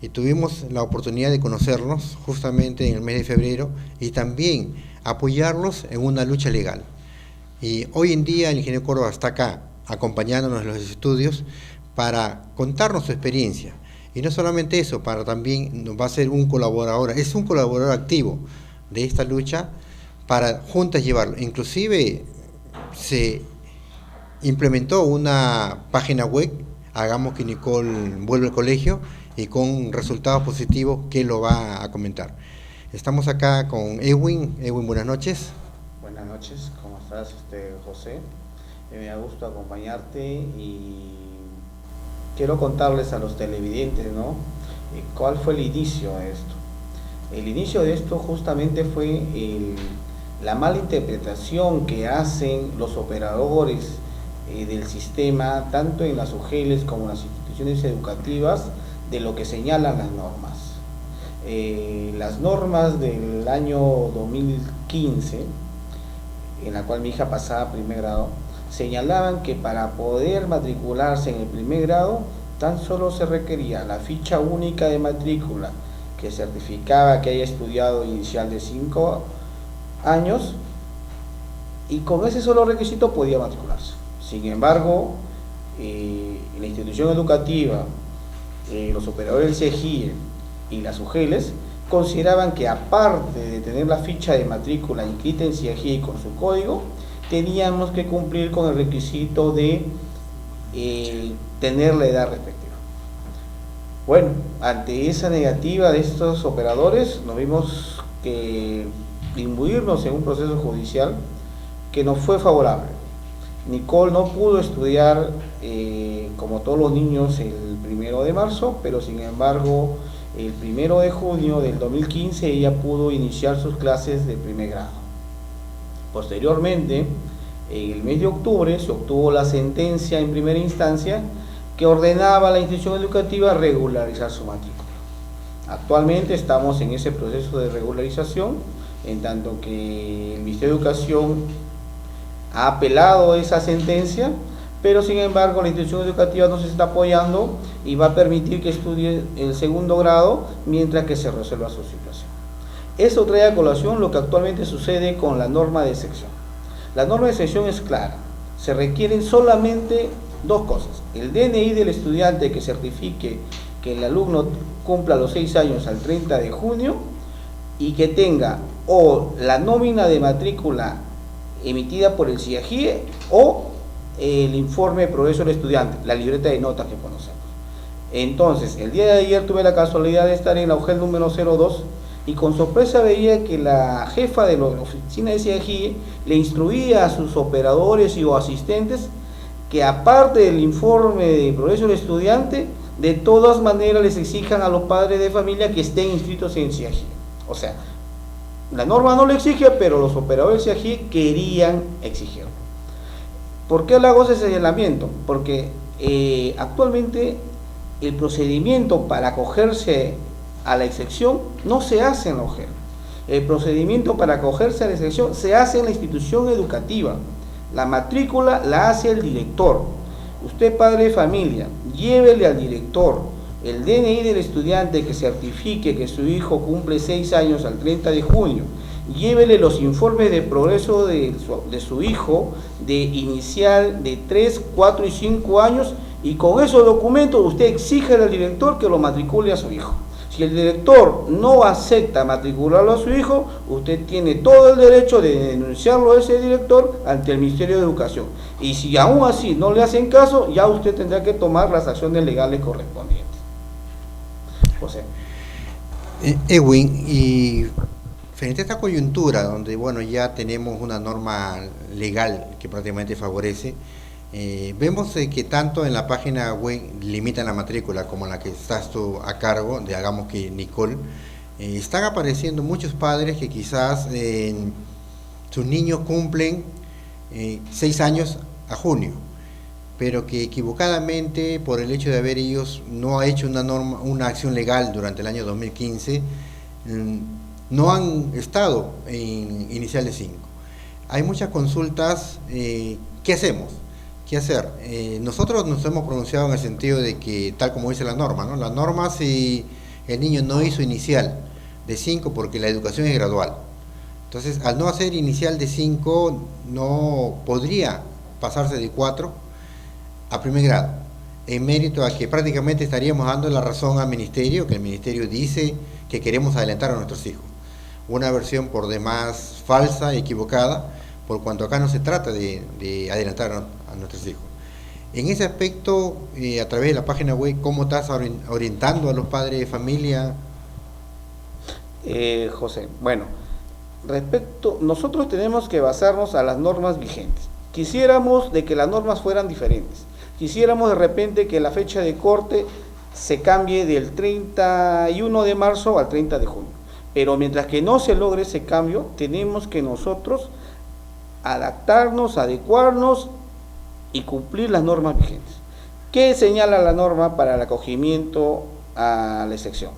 Y tuvimos la oportunidad de conocernos justamente en el mes de febrero y también apoyarlos en una lucha legal. Y hoy en día el ingeniero Córdoba está acá, acompañándonos en los estudios para contarnos su experiencia. Y no solamente eso, para también nos va a ser un colaborador, es un colaborador activo de esta lucha para juntas llevarlo. Inclusive se implementó una página web, Hagamos que Nicole vuelva al colegio, y con resultados positivos que lo va a comentar. Estamos acá con Edwin. Edwin, buenas noches. Buenas noches, ¿cómo estás, José? Me da gusto acompañarte y quiero contarles a los televidentes, ¿no? ¿Cuál fue el inicio de esto? El inicio de esto justamente fue la mala interpretación que hacen los operadores del sistema, tanto en las UGELES como en las instituciones educativas, de lo que señalan las normas. Las normas del año 2015, en la cual mi hija pasaba a primer grado, señalaban que para poder matricularse en el primer grado tan solo se requería la ficha única de matrícula que certificaba que haya estudiado inicial de 5 años, y con ese solo requisito podía matricularse. Sin embargo, la institución educativa, los operadores del CEGIE y las UGELES consideraban que, aparte de tener la ficha de matrícula inscrita en CIAGIE con su código, teníamos que cumplir con el requisito de tener la edad respectiva. Bueno, ante esa negativa de estos operadores, nos vimos que imbuirnos en un proceso judicial que nos fue favorable. Nicole no pudo estudiar como todos los niños el 1 de marzo, pero sin embargo el 1 de junio del 2015 ella pudo iniciar sus clases de primer grado. Posteriormente, en el mes de octubre, se obtuvo la sentencia en primera instancia que ordenaba a la institución educativa regularizar su matrícula. Actualmente estamos en ese proceso de regularización, en tanto que el Ministerio de Educación ha apelado esa sentencia, pero sin embargo la institución educativa no se está apoyando y va a permitir que estudie el 2º grado mientras que se resuelva su situación. Eso trae a colación lo que actualmente sucede con la norma de sección. La norma de sección es clara, se requieren solamente 2 cosas: el DNI del estudiante que certifique que el alumno cumpla los 6 años al 30 de junio y que tenga o la nómina de matrícula emitida por el CIAGIE o el informe de progreso del estudiante, la libreta de notas que conocemos. Entonces, el día de ayer tuve la casualidad de estar en la UGEL número 02 y con sorpresa veía que la jefa de la oficina de CIAGIE le instruía a sus operadores y o asistentes que, aparte del informe de progreso del estudiante, de todas maneras les exijan a los padres de familia que estén inscritos en CIAGIE. O sea, la norma no lo exige, pero los operadores de CIAGIE querían exigirlo. ¿Por qué le hago ese señalamiento? Porque actualmente el procedimiento para acogerse a la excepción no se hace en la UGEL. El procedimiento para acogerse a la excepción se hace en la institución educativa. La matrícula la hace el director. Usted, padre de familia, llévele al director el DNI del estudiante que certifique que su hijo cumple 6 años al 30 de junio. Llévele los informes de progreso de su hijo de inicial de 3, 4 y 5 años, y con esos documentos usted exige al director que lo matricule a su hijo. Si el director no acepta matricularlo a su hijo, usted tiene todo el derecho de denunciarlo a ese director ante el Ministerio de Educación. Y si aún así no le hacen caso, ya usted tendrá que tomar las acciones legales correspondientes. José. Edwin, y frente a esta coyuntura donde bueno, ya tenemos una norma legal que prácticamente favorece, vemos que tanto en la página web limitan la matrícula como en la que estás tú a cargo de Hagamos que Nicole, están apareciendo muchos padres que quizás sus niños cumplen 6 años a junio, pero que equivocadamente por el hecho de haber ellos no ha hecho una acción legal durante el año 2015, no han estado en inicial de 5. Hay muchas consultas. ¿Qué hacemos? ¿Qué hacer? Nosotros nos hemos pronunciado en el sentido de que, tal como dice la norma, ¿no? La norma, si el niño no hizo inicial de 5, porque la educación es gradual, entonces al no hacer inicial de 5 no podría pasarse de 4 a primer grado, en mérito a que prácticamente estaríamos dando la razón al ministerio, que el ministerio dice que queremos adelantar a nuestros hijos. Una versión por demás falsa, equivocada, por cuanto acá no se trata de adelantar a nuestros hijos. En ese aspecto, a través de la página web, ¿cómo estás orientando a los padres de familia? José, bueno, nosotros tenemos que basarnos a las normas vigentes. Quisiéramos de que las normas fueran diferentes. Quisiéramos de repente que la fecha de corte se cambie del 31 de marzo al 30 de junio. Pero mientras que no se logre ese cambio, tenemos que nosotros adaptarnos, adecuarnos y cumplir las normas vigentes. ¿Qué señala la norma para el acogimiento a la excepción.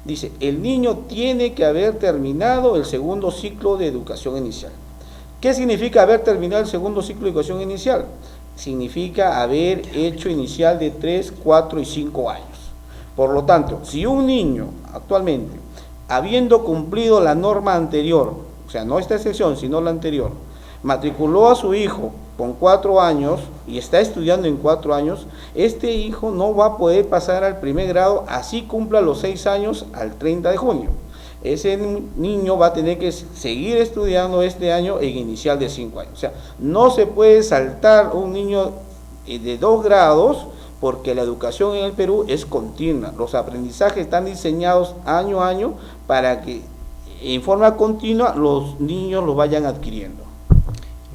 Dice, el niño tiene que haber terminado el segundo ciclo de educación inicial. ¿Qué significa haber terminado el segundo ciclo de educación inicial? Significa haber hecho inicial de 3, 4 y 5 años. Por lo tanto, si un niño actualmente, habiendo cumplido la norma anterior, o sea, no esta excepción, sino la anterior, matriculó a su hijo con 4 años y está estudiando en 4 años, este hijo no va a poder pasar al primer grado, así cumpla los 6 años al 30 de junio. Ese niño va a tener que seguir estudiando este año en inicial de 5 años. O sea, no se puede saltar un niño de 2 grados porque la educación en el Perú es continua. Los aprendizajes están diseñados año a año para que en forma continua los niños los vayan adquiriendo.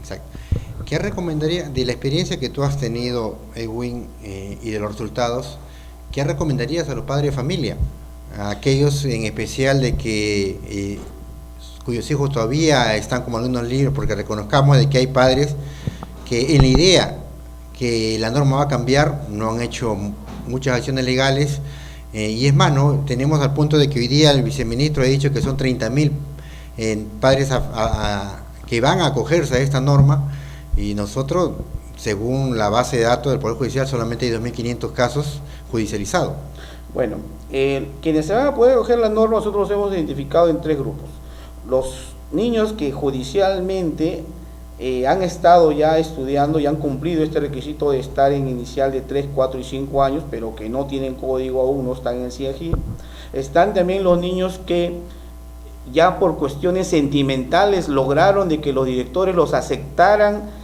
Exacto. ¿Qué recomendaría, de la experiencia que tú has tenido, Edwin, y de los resultados, qué recomendarías a los padres de familia? A aquellos en especial de que cuyos hijos todavía están como alumnos libres, porque reconozcamos de que hay padres que en la idea que la norma va a cambiar no han hecho muchas acciones legales, y es más, ¿no? Tenemos al punto de que hoy día el viceministro ha dicho que son 30.000 padres que van a acogerse a esta norma, y nosotros, según la base de datos del Poder Judicial, solamente hay 2.500 casos judicializados. Bueno, quienes se van a poder acoger la norma, nosotros los hemos identificado en 3 grupos. Los niños que judicialmente han estado ya estudiando y han cumplido este requisito de estar en inicial de 3, 4 y 5 años, pero que no tienen código aún, no están en el CIAGI. Están también los niños que ya por cuestiones sentimentales lograron de que los directores los aceptaran,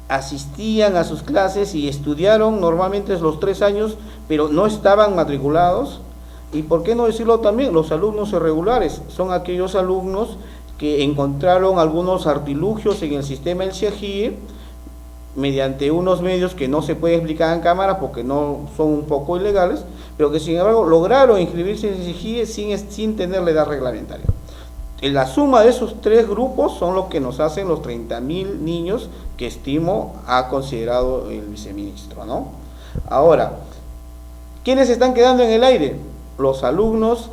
asistían a sus clases y estudiaron normalmente los 3 años, pero no estaban matriculados. Y por qué no decirlo también, los alumnos irregulares son aquellos alumnos que encontraron algunos artilugios en el sistema del CIAGIE mediante unos medios que no se pueden explicar en cámara porque no son un poco ilegales, pero que sin embargo lograron inscribirse en el CIAGIE sin tener la edad reglamentaria. La suma de esos 3 grupos son los que nos hacen los 30.000 niños que estimo ha considerado el viceministro, ¿no? Ahora, ¿quiénes están quedando en el aire? Los alumnos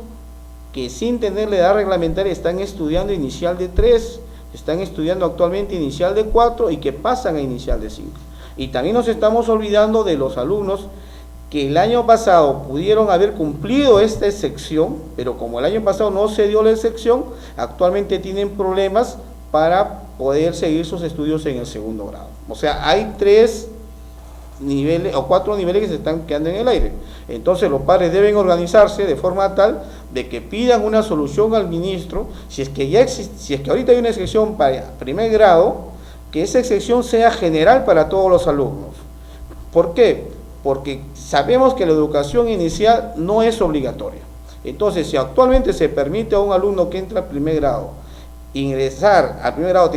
que sin tener la edad reglamentaria están estudiando inicial de 3, están estudiando actualmente inicial de 4 y que pasan a inicial de 5. Y también nos estamos olvidando de los alumnos que el año pasado pudieron haber cumplido esta excepción, pero como el año pasado no se dio la excepción, actualmente tienen problemas para poder seguir sus estudios en el segundo grado. O sea, hay 3 niveles o 4 niveles que se están quedando en el aire. Entonces los padres deben organizarse de forma tal de que pidan una solución al ministro, si es que ya existe, si es que ahorita hay una excepción para primer grado, que esa excepción sea general para todos los alumnos. ¿Por qué? Porque sabemos que la educación inicial no es obligatoria. Entonces, si actualmente se permite a un alumno que entra al primer grado ingresar al primer grado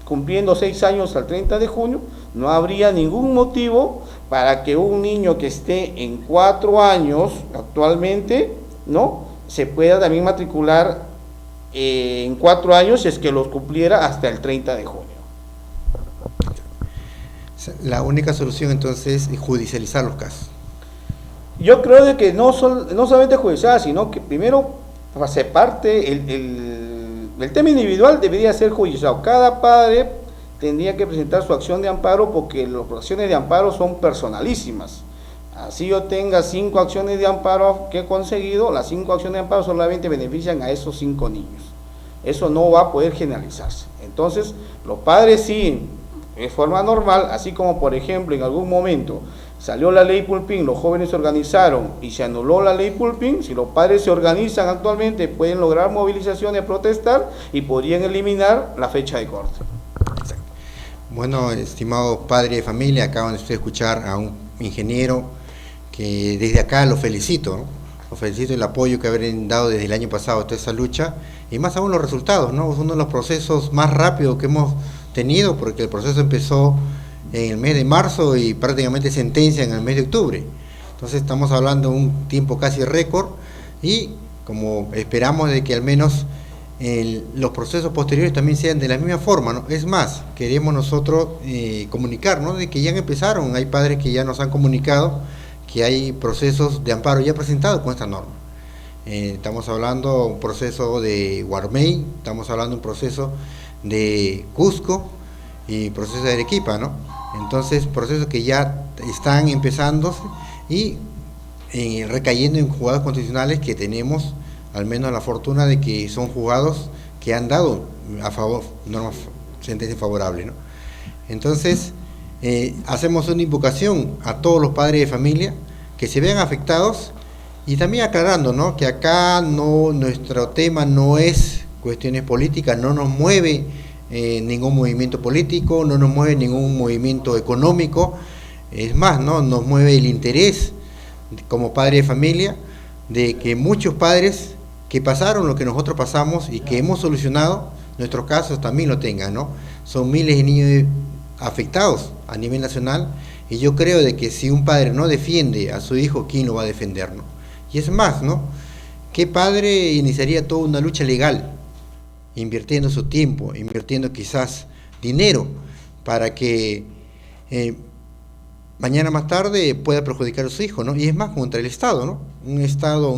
cumpliendo 6 años al 30 de junio, no habría ningún motivo para que un niño que esté en 4 años actualmente, ¿no?, se pueda también matricular en 4 años si es que los cumpliera hasta el 30 de junio. La única solución entonces es judicializar los casos. Yo creo de que no solamente judicial, sino que primero se parte el tema individual debería ser judicial. Cada padre tendría que presentar su acción de amparo porque las acciones de amparo son personalísimas. Así yo tenga 5 acciones de amparo que he conseguido, las 5 acciones de amparo solamente benefician a esos 5 niños. Eso no va a poder generalizarse. Entonces, los padres sí, de forma normal, así como por ejemplo en algún momento salió la ley Pulpín, los jóvenes se organizaron y se anuló la ley Pulpín, si los padres se organizan actualmente pueden lograr movilizaciones, protestar y podrían eliminar la fecha de corte. Exacto. Bueno, estimado padre de familia, acaban de ustedes escuchar a un ingeniero que desde acá lo felicito, ¿no? Lo felicito el apoyo que habrán dado desde el año pasado a toda esa lucha y más aún los resultados, ¿no? Es uno de los procesos más rápidos que hemos tenido porque el proceso empezó en el mes de marzo y prácticamente sentencia en el mes de octubre. Entonces estamos hablando de un tiempo casi récord y como esperamos de que al menos los procesos posteriores también sean de la misma forma, ¿no? Es más, queremos nosotros comunicarnos de que ya empezaron, hay padres que ya nos han comunicado que hay procesos de amparo ya presentados con esta norma. Estamos hablando de un proceso de Guarmey, estamos hablando de un proceso de Cusco y proceso de Arequipa, ¿no? Entonces, procesos que ya están empezándose y recayendo en juzgados constitucionales que tenemos al menos la fortuna de que son juzgados que han dado a favor normas, sentencias favorables, ¿no? Entonces, hacemos una invocación a todos los padres de familia que se vean afectados y también aclarando, ¿no?, que acá nuestro tema no es cuestiones políticas, no nos mueve ningún movimiento político, no nos mueve ningún movimiento económico, es más, ¿no?, nos mueve el interés como padre de familia de que muchos padres que pasaron lo que nosotros pasamos y que hemos solucionado nuestros casos también lo tengan, ¿no? Son miles de niños afectados a nivel nacional y yo creo de que si un padre no defiende a su hijo, ¿quién lo va a defender, no? Y es más, ¿no?, ¿qué padre iniciaría toda una lucha legal, invirtiendo su tiempo, invirtiendo quizás dinero para que mañana más tarde pueda perjudicar a su hijo, ¿no? Y es más, contra el Estado, ¿no? Un Estado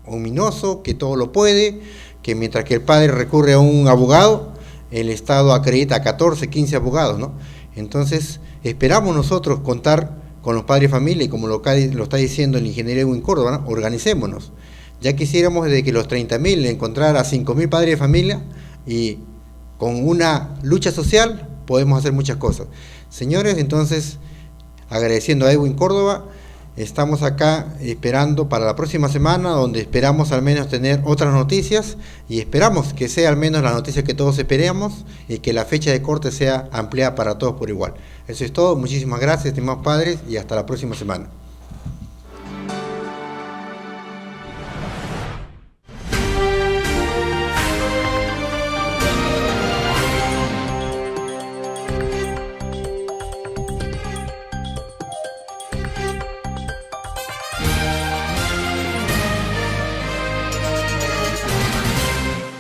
ominoso que todo lo puede, que mientras que el padre recurre a un abogado, el Estado acredita a 14, 15 abogados, ¿no? Entonces, esperamos nosotros contar con los padres de familia y como lo está diciendo el ingeniero Edwin Córdoba, ¿no?, organicémonos. Ya quisiéramos desde que los 30.000 encontrar a 5.000 padres de familia y con una lucha social podemos hacer muchas cosas. Señores, entonces, agradeciendo a Edwin Córdoba, estamos acá esperando para la próxima semana, donde esperamos al menos tener otras noticias y esperamos que sea al menos la noticia que todos esperamos y que la fecha de corte sea ampliada para todos por igual. Eso es todo, muchísimas gracias, estimados padres, y hasta la próxima semana.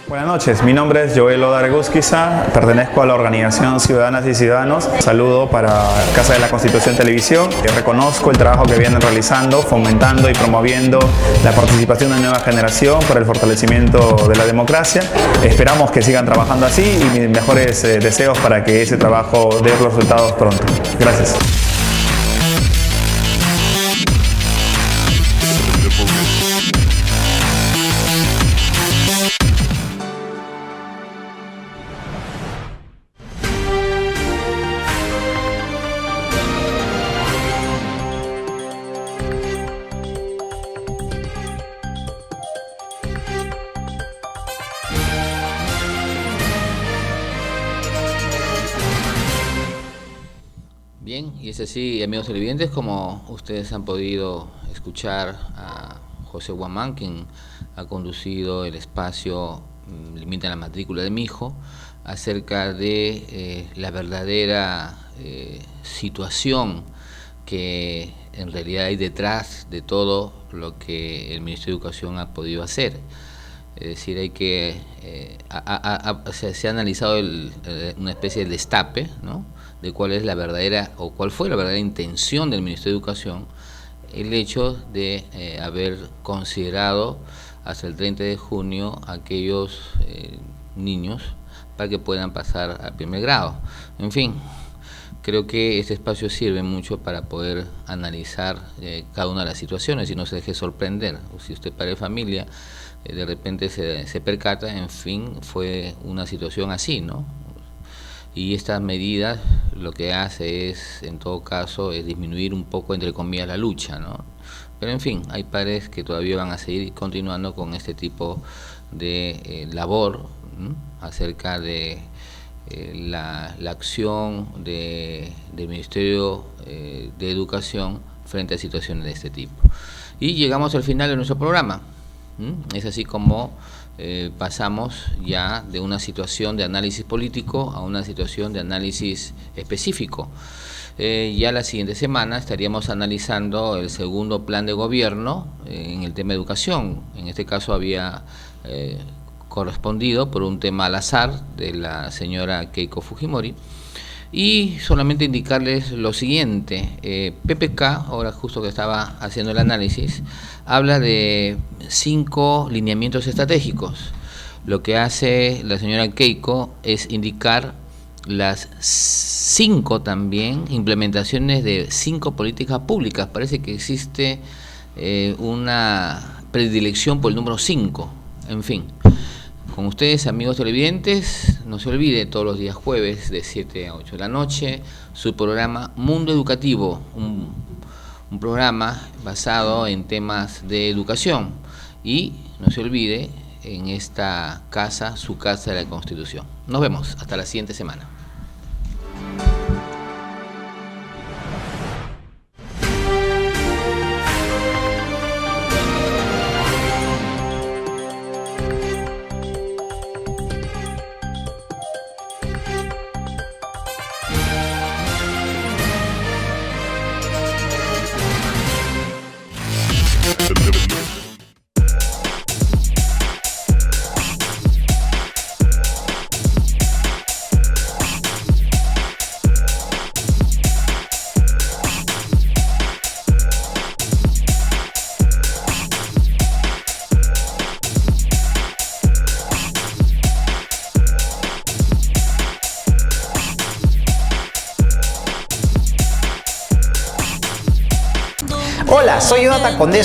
Buenas noches, mi nombre es Joel Odargusquiza, pertenezco a la organización Ciudadanas y Ciudadanos. Saludo para Casa de la Constitución Televisión. Reconozco el trabajo que vienen realizando, fomentando y promoviendo la participación de la nueva generación para el fortalecimiento de la democracia. Esperamos que sigan trabajando así y mis mejores deseos para que ese trabajo dé los resultados pronto. Gracias. Bien, y es así, amigos televidentes, como ustedes han podido escuchar a José Guamán, quien ha conducido el espacio Limita la matrícula de mi hijo, acerca de la verdadera situación que en realidad hay detrás de todo lo que el Ministerio de Educación ha podido hacer. Es decir, hay que se ha analizado una especie de destape, ¿no?, de cuál es la verdadera o cuál fue la verdadera intención del Ministerio de Educación, el hecho de haber considerado hasta el 30 de junio aquellos niños para que puedan pasar al primer grado. En fin, creo que este espacio sirve mucho para poder analizar cada una de las situaciones y no se deje sorprender. Si usted padre de familia de repente se percata, en fin, fue una situación así, ¿no? Y estas medidas lo que hace es, en todo caso, es disminuir un poco, entre comillas, la lucha, ¿no? Pero en fin, hay padres que todavía van a seguir continuando con este tipo de labor, ¿no?, acerca de la acción del Ministerio de Educación frente a situaciones de este tipo. Y llegamos al final de nuestro programa. Es así como pasamos ya de una situación de análisis político a una situación de análisis específico. Ya la siguiente semana estaríamos analizando el segundo plan de gobierno en el tema de educación. En este caso había correspondido por un tema al azar de la señora Keiko Fujimori. Y solamente indicarles lo siguiente, PPK, ahora justo que estaba haciendo el análisis, habla de 5 lineamientos estratégicos. Lo que hace la señora Keiko es indicar las 5 también implementaciones de 5 políticas públicas. Parece que existe una predilección por el número 5, en fin. Con ustedes, amigos televidentes, no se olvide todos los días jueves de 7 a 8 de la noche, su programa Mundo Educativo, un programa basado en temas de educación. Y no se olvide, en esta casa, su casa de la Constitución. Nos vemos, hasta la siguiente semana. Hola, soy Jonathan Condés.